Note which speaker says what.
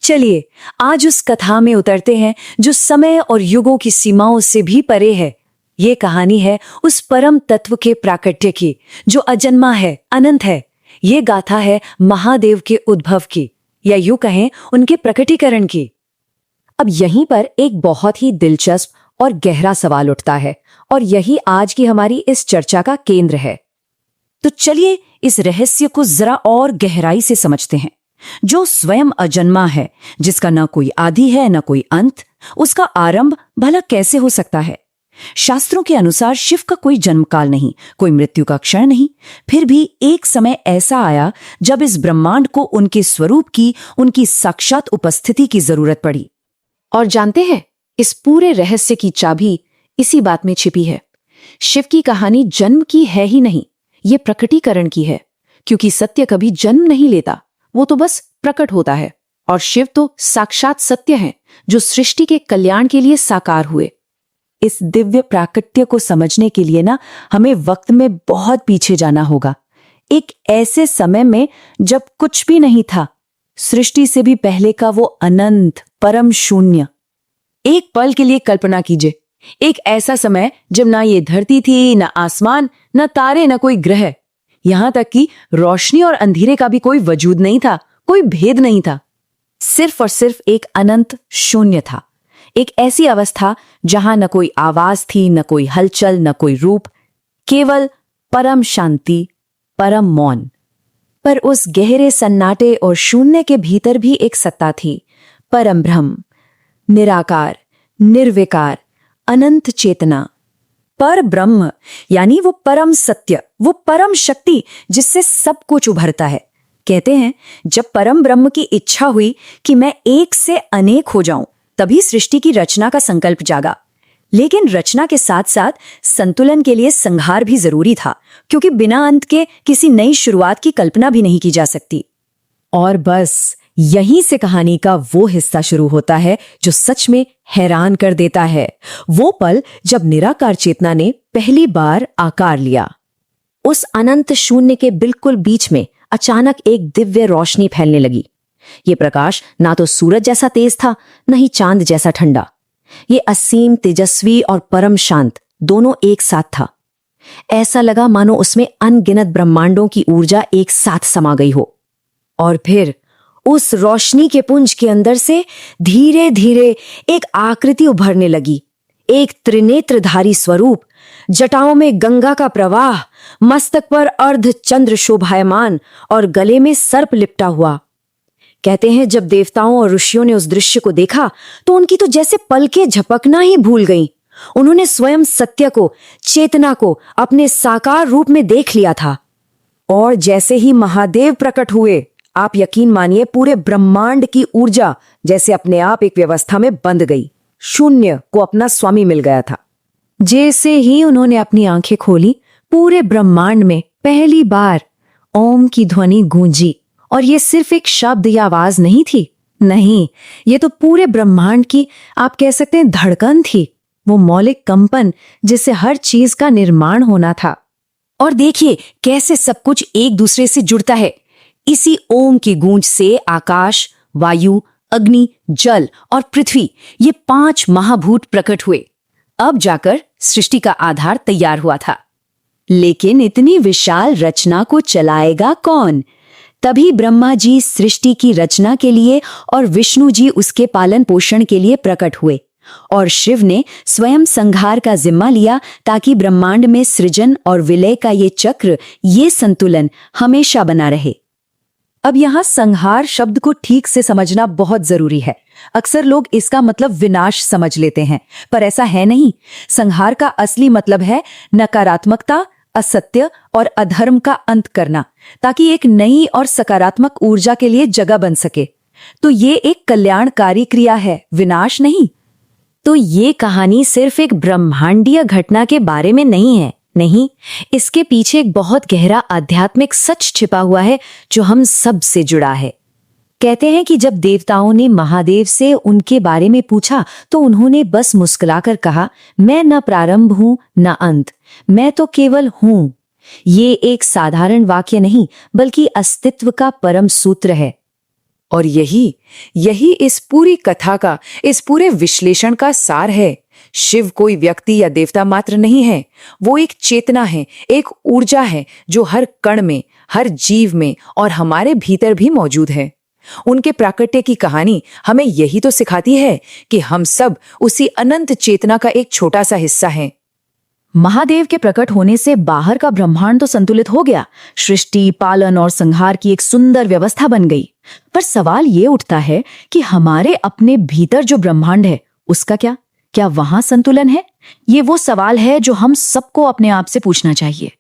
Speaker 1: चलिए आज उस कथा में उतरते हैं जो समय और युगों की सीमाओं से भी परे है। ये कहानी है उस परम तत्व के प्राकट्य की जो अजन्मा है, अनंत है। ये गाथा है महादेव के उद्भव की, या यूं कहें उनके प्रकटीकरण की।
Speaker 2: अब यहीं पर एक बहुत ही दिलचस्प और गहरा सवाल उठता है और यही आज की हमारी इस चर्चा का केंद्र है। तो चलिए इस रहस्य को जरा और गहराई से समझते हैं। जो स्वयं अजन्मा है, जिसका न कोई आदि है न कोई अंत, उसका आरंभ भला कैसे हो सकता है? शास्त्रों के अनुसार शिव का कोई जन्मकाल नहीं, कोई मृत्यु का क्षण नहीं। फिर भी एक समय ऐसा आया जब इस ब्रह्मांड को उनके स्वरूप की, उनकी साक्षात उपस्थिति की जरूरत पड़ी। और जानते हैं, इस पूरे रहस्य की चाबी इसी बात में छिपी है। शिव की कहानी जन्म की है ही नहीं, ये प्रकटीकरण की है। क्योंकि सत्य कभी जन्म नहीं लेता, वो तो बस प्रकट होता है। और शिव तो साक्षात सत्य हैं, जो सृष्टि के कल्याण के लिए साकार हुए। इस दिव्य प्राकट्य को समझने के लिए ना हमें वक्त में बहुत पीछे जाना होगा। एक ऐसे समय में जब कुछ भी नहीं था, सृष्टि से भी पहले का वो अनंत परम शून्य। एक पल के लिए कल्पना कीजिए, एक ऐसा समय जब ना ये धरती थी, ना आसमान, ना तारे, ना कोई ग्रह, यहां तक कि रोशनी और अंधेरे का भी कोई वजूद नहीं था, कोई भेद नहीं था। सिर्फ और सिर्फ एक अनंत शून्य था। एक ऐसी अवस्था जहां न कोई आवाज थी, न कोई हलचल, न कोई रूप, केवल परम शांति, परम मौन। पर उस गहरे सन्नाटे और शून्य के भीतर भी एक सत्ता थी, परम ब्रह्म, निराकार, निर्विकार, अनंत चेतना। पर ब्रह्म यानी वो परम सत्य, वो परम शक्ति जिससे सब कुछ उभरता है। कहते हैं जब परम ब्रह्म की इच्छा हुई कि मैं एक से अनेक हो जाऊं, तभी सृष्टि की रचना का संकल्प जागा। लेकिन रचना के साथ साथ संतुलन के लिए संहार भी जरूरी था, क्योंकि बिना अंत के किसी नई शुरुआत की कल्पना भी नहीं की जा सकती। और बस यहीं से कहानी का वो हिस्सा शुरू होता है जो सच में हैरान कर देता है। वो पल जब निराकार चेतना ने पहली बार आकार लिया। उस अनंत शून्य के बिल्कुल बीच में अचानक एक दिव्य रोशनी फैलने लगी। ये प्रकाश ना तो सूरज जैसा तेज था, न ही चांद जैसा ठंडा। ये असीम, तेजस्वी और परम शांत दोनों एक साथ था। ऐसा लगा मानो उसमें अनगिनत ब्रह्मांडों की ऊर्जा एक साथ समा गई हो। और फिर उस रोशनी के पुंज के अंदर से धीरे धीरे एक आकृति उभरने लगी। एक त्रिनेत्रधारी स्वरूप, जटाओं में गंगा का प्रवाह, मस्तक पर अर्ध चंद्र शोभायमान और गले में सर्प लिपटा हुआ। कहते हैं जब देवताओं और ऋषियों ने उस दृश्य को देखा तो उनकी तो जैसे पलकें झपकना ही भूल गईं। उन्होंने स्वयं सत्य को, चेतना को अपने साकार रूप में देख लिया था। और जैसे ही महादेव प्रकट हुए, आप यकीन मानिए पूरे ब्रह्मांड की ऊर्जा जैसे अपने आप एक व्यवस्था में बंध गई। शून्य को अपना स्वामी मिल गया था। जैसे ही उन्होंने अपनी आंखें खोली, पूरे ब्रह्मांड में पहली बार ओम की ध्वनि गूंजी। और ये सिर्फ एक शब्द या आवाज नहीं थी, नहीं, ये तो पूरे ब्रह्मांड की, आप कह सकते हैं, धड़कन थी। वो मौलिक कंपन जिससे हर चीज का निर्माण होना था। और देखिए कैसे सब कुछ एक दूसरे से जुड़ता है। इसी ओम की गूंज से आकाश, वायु, अग्नि, जल और पृथ्वी, ये 5 महाभूत प्रकट हुए। अब जाकर सृष्टि का आधार तैयार हुआ था। लेकिन इतनी विशाल रचना को चलाएगा कौन? तभी ब्रह्मा जी सृष्टि की रचना के लिए और विष्णु जी उसके पालन पोषण के लिए प्रकट हुए। और शिव ने स्वयं संहार का जिम्मा लिया, ताकि ब्रह्मांड में सृजन और विलय का ये चक्र, ये संतुलन हमेशा बना रहे। अब यहाँ संहार शब्द को ठीक से समझना बहुत जरूरी है। अक्सर लोग इसका मतलब विनाश समझ लेते हैं, पर ऐसा है नहीं। संहार का असली मतलब है नकारात्मकता, असत्य और अधर्म का अंत करना, ताकि एक नई और सकारात्मक ऊर्जा के लिए जगह बन सके। तो ये एक कल्याणकारी क्रिया है, विनाश नहीं। तो ये कहानी सिर्फ एक ब्रह्मांडीय घटना के बारे में नहीं है, नहीं, इसके पीछे एक बहुत गहरा आध्यात्मिक सच छिपा हुआ है जो हम सब से जुड़ा है। कहते हैं कि जब देवताओं ने महादेव से उनके बारे में पूछा तो उन्होंने बस मुस्कुराकर कहा, मैं न प्रारंभ हूं न अंत, मैं तो केवल हूं। ये एक साधारण वाक्य नहीं, बल्कि अस्तित्व का परम सूत्र है।
Speaker 1: और यही इस पूरी कथा का, इस पूरे विश्लेषण का सार है। शिव कोई व्यक्ति या देवता मात्र नहीं है, वो एक चेतना है, एक ऊर्जा है जो हर कण में, हर जीव में और हमारे भीतर भी मौजूद है। उनके प्राकट्य की कहानी हमें यही तो सिखाती है कि हम सब उसी अनंत चेतना का एक छोटा सा हिस्सा हैं।
Speaker 2: महादेव के प्रकट होने से बाहर का ब्रह्मांड तो संतुलित हो गया, सृष्टि, पालन और संहार की एक सुंदर व्यवस्था बन गई। पर सवाल ये उठता है कि हमारे अपने भीतर जो ब्रह्मांड है उसका क्या वहां संतुलन है? ये वो सवाल है जो हम सबको अपने आप से पूछना चाहिए।